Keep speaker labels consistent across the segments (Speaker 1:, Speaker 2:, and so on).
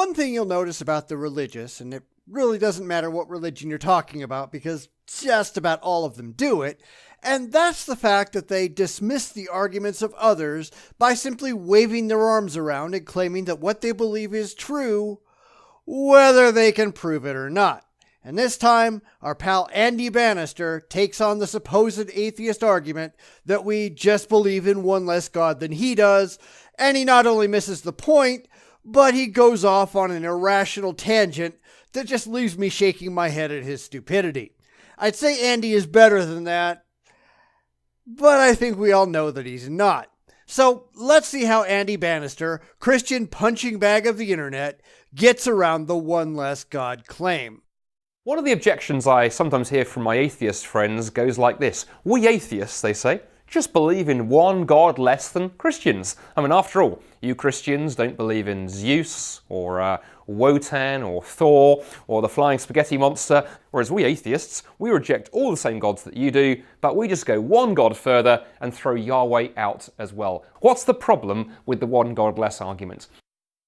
Speaker 1: one thing you'll notice about the religious, and it really doesn't matter what religion you're talking about because just about all of them do it, and that's the fact that they dismiss the arguments of others by simply waving their arms around and claiming that what they believe is true, whether they can prove it or not. And this time, our pal Andy Bannister takes on the supposed atheist argument that we just believe in one less God than he does, and he not only misses the point, but he goes off on an irrational tangent that just leaves me shaking my head at his stupidity. I'd say Andy is better than that, but I think we all know that he's not. So let's see how Andy Bannister, Christian punching bag of the internet, gets around the one less God claim.
Speaker 2: One of the objections I sometimes hear from my atheist friends goes like this. We atheists, they say, just believe in one God less than Christians. I mean, after all, you Christians don't believe in Zeus or Wotan or Thor or the flying spaghetti monster, whereas we atheists, we reject all the same gods that you do, but we just go one God further and throw Yahweh out as well. What's the problem with the one God less argument?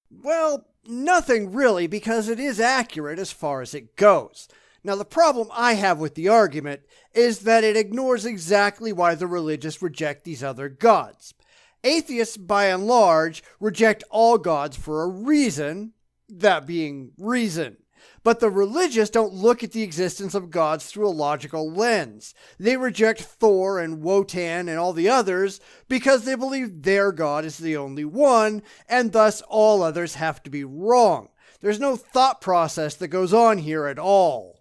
Speaker 1: Well, nothing really, because it is accurate as far as it goes. Now, the problem I have with the argument is that it ignores exactly why the religious reject these other gods. Atheists, by and large, reject all gods for a reason, that being reason. But the religious don't look at the existence of gods through a logical lens. They reject Thor and Wotan and all the others because they believe their god is the only one, and thus all others have to be wrong. There's no thought process that goes on here at all.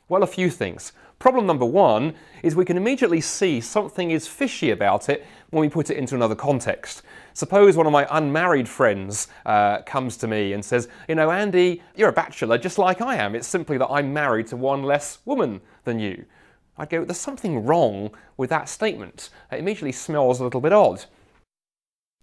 Speaker 2: Well, a few things. Problem number one is we can immediately see something is fishy about it when we put it into another context. Suppose one of my unmarried friends comes to me and says, you know, Andy, you're a bachelor just like I am. It's simply that I'm married to one less woman than you. I'd go, there's something wrong with that statement. It immediately smells a little bit odd.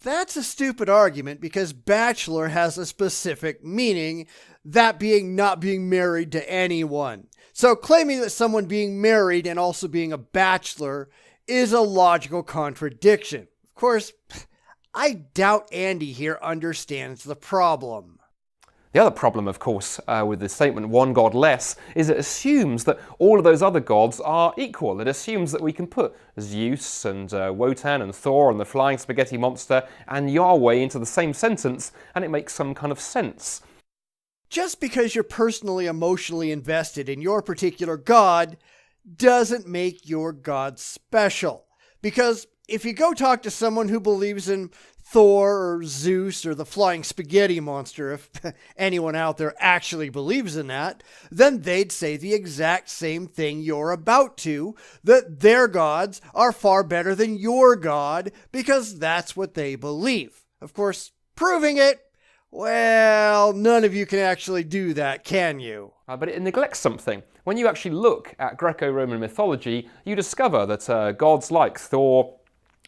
Speaker 1: That's a stupid argument because bachelor has a specific meaning, that being not being married to anyone. So claiming that someone being married and also being a bachelor is a logical contradiction. Of course, I doubt Andy here understands the problem.
Speaker 2: The other problem, of course, with the statement one God less is it assumes that all of those other gods are equal. It assumes that we can put Zeus and Wotan and Thor and the flying spaghetti monster and Yahweh into the same sentence and it makes some kind of sense.
Speaker 1: Just because you're personally emotionally invested in your particular god doesn't make your god special. Because if you go talk to someone who believes in Thor or Zeus or the flying spaghetti monster, if anyone out there actually believes in that, then they'd say the exact same thing you're about to, that their gods are far better than your god because that's what they believe. Of course, proving it, well, none of you can actually do that, can you?
Speaker 2: But it neglects something. When you actually look at Greco-Roman mythology, you discover that gods like Thor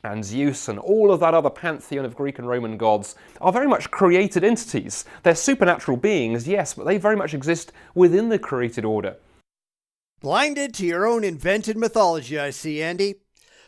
Speaker 2: and Zeus and all of that other pantheon of Greek and Roman gods are very much created entities. They're supernatural beings, yes, but they very much exist within the created order.
Speaker 1: Blinded to your own invented mythology, I see, Andy.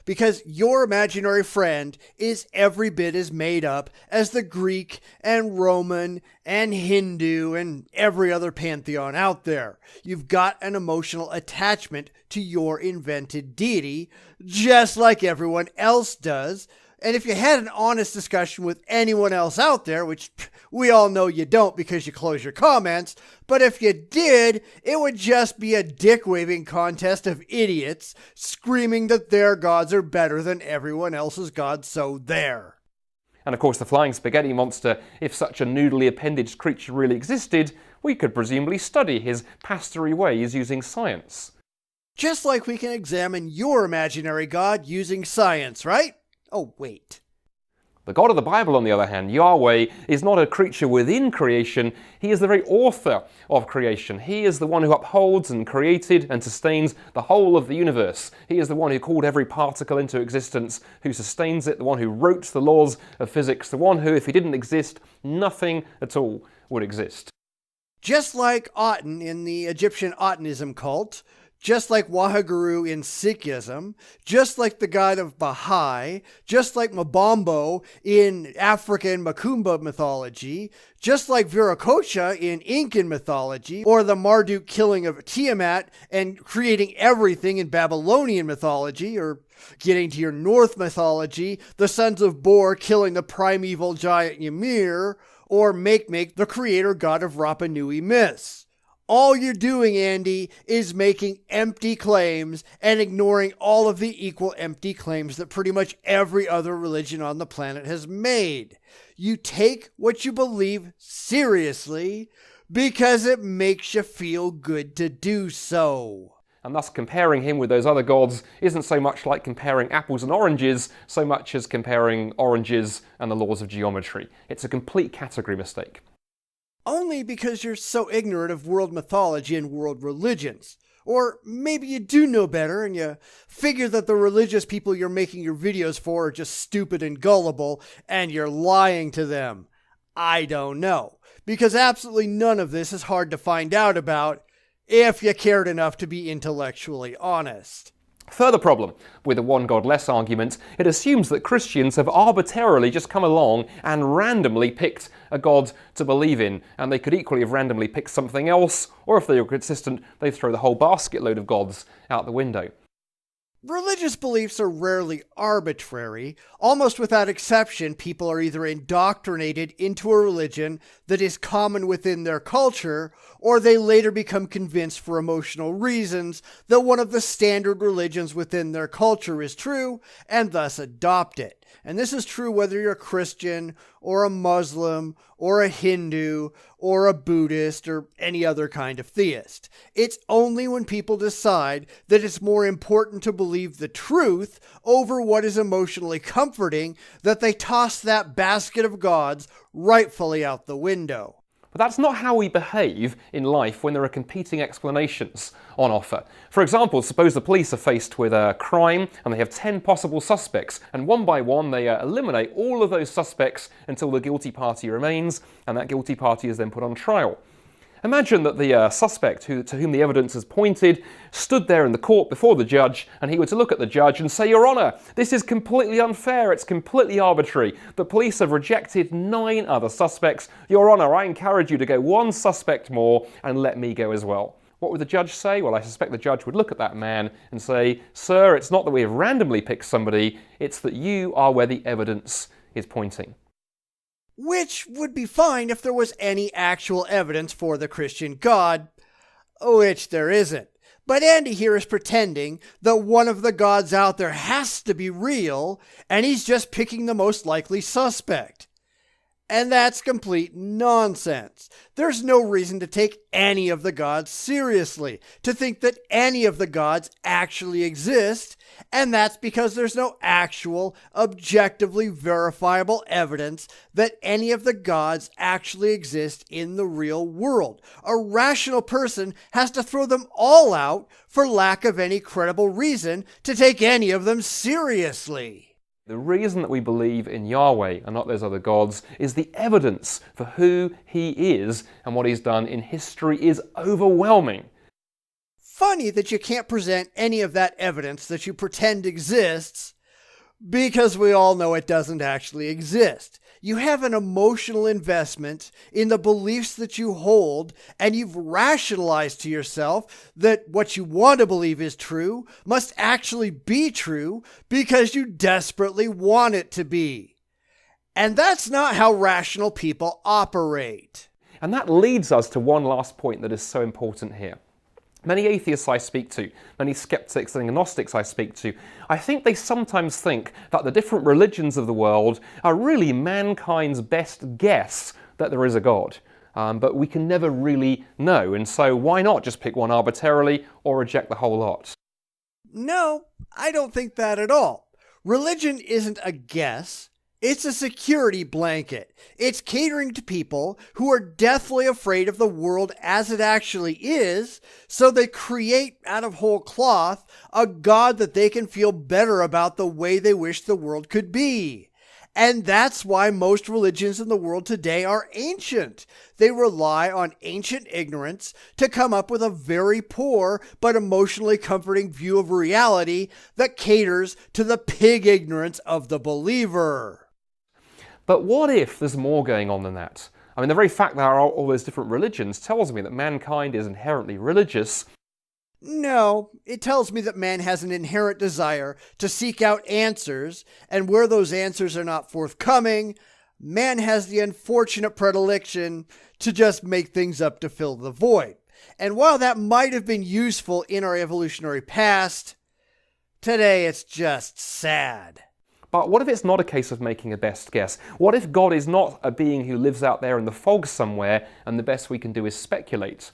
Speaker 1: Because your imaginary friend is every bit as made up as the Greek and Roman and Hindu and every other pantheon out there. You've got an emotional attachment to your invented deity, just like everyone else does. And if you had an honest discussion with anyone else out there, which we all know you don't because you close your comments, but if you did, it would just be a dick-waving contest of idiots screaming that their gods are better than everyone else's gods, so there.
Speaker 2: And of course the flying spaghetti monster, if such a noodly appendaged creature really existed, we could presumably study his pastory ways using science.
Speaker 1: Just like we can examine your imaginary god using science, right? Oh, wait.
Speaker 2: The God of the Bible, on the other hand, Yahweh, is not a creature within creation. He is the very author of creation. He is the one who upholds and created and sustains the whole of the universe. He is the one who called every particle into existence, who sustains it, the one who wrote the laws of physics, the one who, if he didn't exist, nothing at all would exist.
Speaker 1: Just like Aten in the Egyptian Atenism cult, just like Waheguru in Sikhism, just like the god of Baha'i, just like Mabombo in African Makumba mythology, just like Viracocha in Incan mythology, or the Marduk killing of Tiamat and creating everything in Babylonian mythology, or getting to your Norse mythology, the sons of Bor killing the primeval giant Ymir, or Makemake, the creator god of Rapa Nui myths. All you're doing, Andy, is making empty claims and ignoring all of the equal empty claims that pretty much every other religion on the planet has made. You take what you believe seriously because it makes you feel good to do so.
Speaker 2: And thus comparing him with those other gods isn't so much like comparing apples and oranges, so much as comparing oranges and the laws of geometry. It's a complete category mistake.
Speaker 1: Only because you're so ignorant of world mythology and world religions. Or maybe you do know better and you figure that the religious people you're making your videos for are just stupid and gullible and you're lying to them. I don't know. Because absolutely none of this is hard to find out about if you cared enough to be intellectually honest.
Speaker 2: Further problem with the one God less argument, it assumes that Christians have arbitrarily just come along and randomly picked a God to believe in, and they could equally have randomly picked something else, or if they were consistent, they'd throw the whole basket load of gods out the window.
Speaker 1: Religious beliefs are rarely arbitrary. Almost without exception, people are either indoctrinated into a religion that is common within their culture, or they later become convinced for emotional reasons that one of the standard religions within their culture is true, and thus adopt it. And this is true whether you're a Christian, or a Muslim, or a Hindu, or a Buddhist, or any other kind of theist. It's only when people decide that it's more important to believe the truth over what is emotionally comforting that they toss that basket of gods rightfully out the window.
Speaker 2: But that's not how we behave in life when there are competing explanations on offer. For example, suppose the police are faced with a crime and they have 10 possible suspects, and one by one they eliminate all of those suspects until the guilty party remains, and that guilty party is then put on trial. Imagine that the suspect to whom the evidence is pointed stood there in the court before the judge, and he were to look at the judge and say, "Your Honour, this is completely unfair, it's completely arbitrary. The police have rejected 9 other suspects. Your Honour, I encourage you to go 1 suspect more and let me go as well." What would the judge say? Well, I suspect the judge would look at that man and say, "Sir, it's not that we have randomly picked somebody, it's that you are where the evidence is pointing."
Speaker 1: Which would be fine if there was any actual evidence for the Christian God, which there isn't. But Andy here is pretending that one of the gods out there has to be real, and he's just picking the most likely suspect. And that's complete nonsense. There's no reason to take any of the gods seriously, to think that any of the gods actually exist, and that's because there's no actual, objectively verifiable evidence that any of the gods actually exist in the real world. A rational person has to throw them all out for lack of any credible reason to take any of them seriously.
Speaker 2: The reason that we believe in Yahweh and not those other gods is the evidence for who he is and what he's done in history is overwhelming.
Speaker 1: Funny that you can't present any of that evidence that you pretend exists, because we all know it doesn't actually exist. You have an emotional investment in the beliefs that you hold, and you've rationalized to yourself that what you want to believe is true must actually be true because you desperately want it to be. And that's not how rational people operate.
Speaker 2: And that leads us to one last point that is so important here. Many atheists I speak to, many skeptics and agnostics I speak to, I think they sometimes think that the different religions of the world are really mankind's best guess that there is a God. But we can never really know, and so why not just pick one arbitrarily or reject the whole lot?
Speaker 1: No, I don't think that at all. Religion isn't a guess. It's a security blanket. It's catering to people who are deathly afraid of the world as it actually is, so they create out of whole cloth a God that they can feel better about the way they wish the world could be. And that's why most religions in the world today are ancient. They rely on ancient ignorance to come up with a very poor but emotionally comforting view of reality that caters to the pig ignorance of the believer.
Speaker 2: But what if there's more going on than that? I mean, the very fact that there are all those different religions tells me that mankind is inherently religious.
Speaker 1: No, it tells me that man has an inherent desire to seek out answers, and where those answers are not forthcoming, man has the unfortunate predilection to just make things up to fill the void. And while that might have been useful in our evolutionary past, today it's just sad.
Speaker 2: But what if it's not a case of making a best guess? What if God is not a being who lives out there in the fog somewhere, and the best we can do is speculate?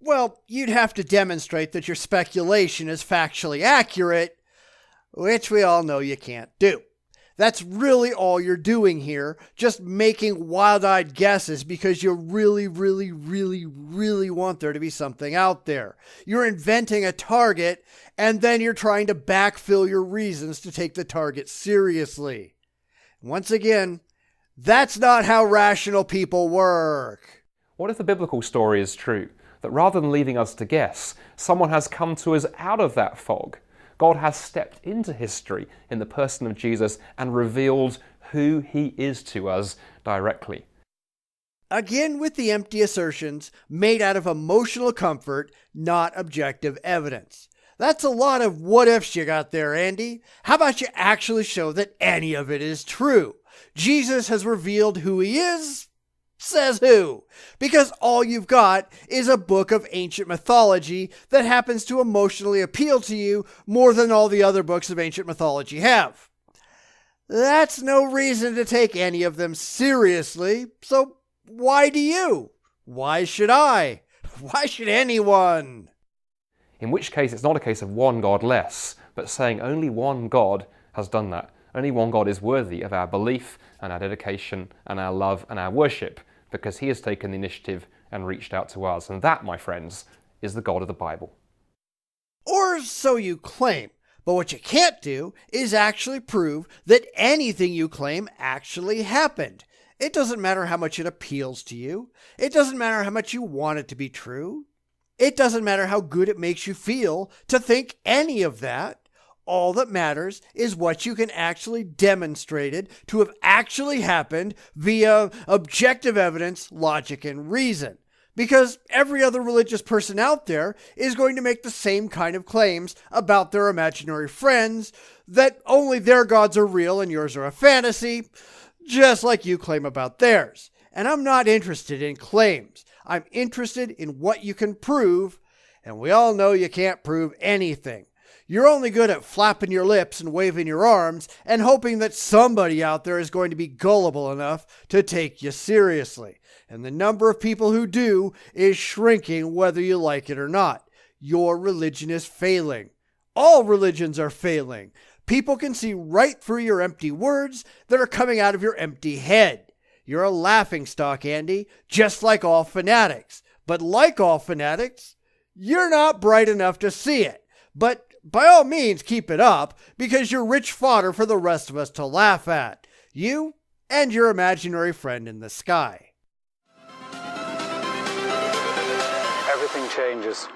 Speaker 1: Well, you'd have to demonstrate that your speculation is factually accurate, which we all know you can't do. That's really all you're doing here, just making wild-eyed guesses because you really want there to be something out there. You're inventing a target, and then you're trying to backfill your reasons to take the target seriously. Once again, that's not how rational people work.
Speaker 2: What if the biblical story is true? That rather than leaving us to guess, someone has come to us out of that fog. God has stepped into history in the person of Jesus and revealed who he is to us directly.
Speaker 1: Again with the empty assertions made out of emotional comfort, not objective evidence. That's a lot of what ifs you got there, Andy. How about you actually show that any of it is true? Jesus has revealed who he is. Says who? Because all you've got is a book of ancient mythology that happens to emotionally appeal to you more than all the other books of ancient mythology have. That's no reason to take any of them seriously, so why do you? Why should I? Why should anyone?
Speaker 2: In which case it's not a case of one God less, but saying only one God has done that. Only one God is worthy of our belief and our dedication and our love and our worship, because he has taken the initiative and reached out to us. And that, my friends, is the God of the Bible.
Speaker 1: Or so you claim. But what you can't do is actually prove that anything you claim actually happened. It doesn't matter how much it appeals to you. It doesn't matter how much you want it to be true. It doesn't matter how good it makes you feel to think any of that. All that matters is what you can actually demonstrate to have actually happened via objective evidence, logic, and reason. Because every other religious person out there is going to make the same kind of claims about their imaginary friends, that only their gods are real and yours are a fantasy, just like you claim about theirs. And I'm not interested in claims. I'm interested in what you can prove, and we all know you can't prove anything. You're only good at flapping your lips and waving your arms and hoping that somebody out there is going to be gullible enough to take you seriously. And the number of people who do is shrinking whether you like it or not. Your religion is failing. All religions are failing. People can see right through your empty words that are coming out of your empty head. You're a laughingstock, Andy, just like all fanatics. But like all fanatics, you're not bright enough to see it. But by all means, keep it up, because you're rich fodder for the rest of us to laugh at. You and your imaginary friend in the sky.
Speaker 3: Everything changes.